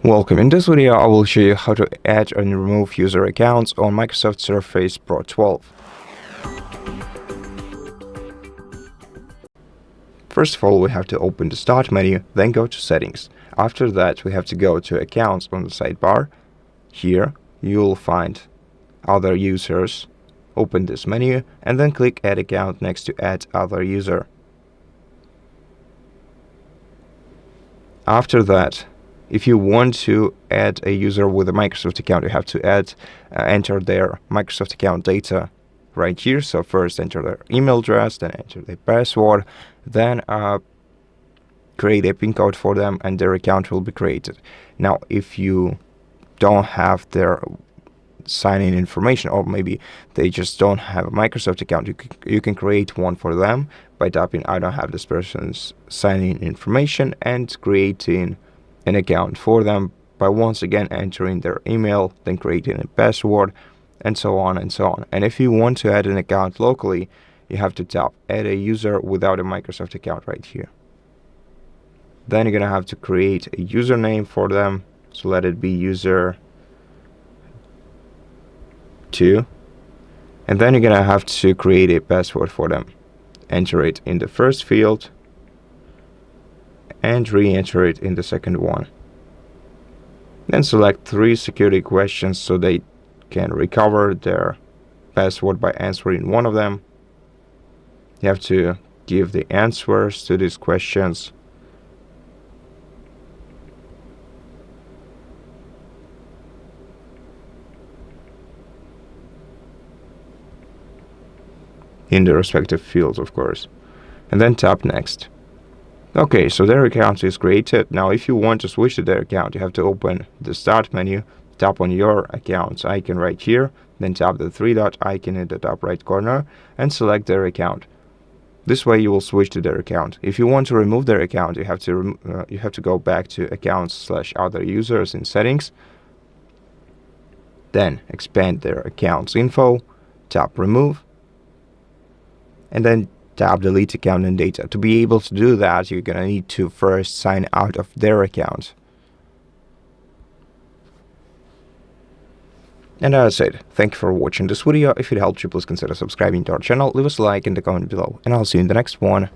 Welcome. In this video, I will show you how to add and remove user accounts on Microsoft Surface Pro 12. First of all, we have to open the Start menu, then go to Settings. After that, we have to go to Accounts on the sidebar. Here, you will find Other Users. Open this menu, and then click Add Account next to Add Other User. After that, if you want to add a user with a Microsoft account, you have to enter their Microsoft account data right here. So first enter their email address, then enter their password, then create a PIN code for them, and their account will be created. Now, if you don't have their sign-in information, or maybe they just don't have a Microsoft account, you can create one for them by typing "I don't have this person's sign-in information" and creating an account for them by once again entering their email, then creating a password, and so on and so on. And if you want to add an account locally, you have to tap Add a User without a Microsoft account right here. Then you're gonna have to create a username for them. So let it be user 2, and then you're gonna have to create a password for them. Enter it in the first field and re-enter it in the second one. Then select 3 security questions so they can recover their password by answering one of them. You have to give the answers to these questions. In the respective fields, of course. And then tap Next. Okay, so their account is created. Now, if you want to switch to their account, you have to open the Start menu, tap on your account's icon right here, then tap the 3-dot icon in the top right corner and select their account. This way you will switch to their account. If you want to remove their account, you have to go back to Accounts/Other Users in Settings, then expand their account's info, tap Remove, and then tap Delete Account and Data. To be able to do that, you're gonna need to first sign out of their account. And that's it. Thank you for watching this video. If it helped you, please consider subscribing to our channel, leave us a like in the comment below, and I'll see you in the next one.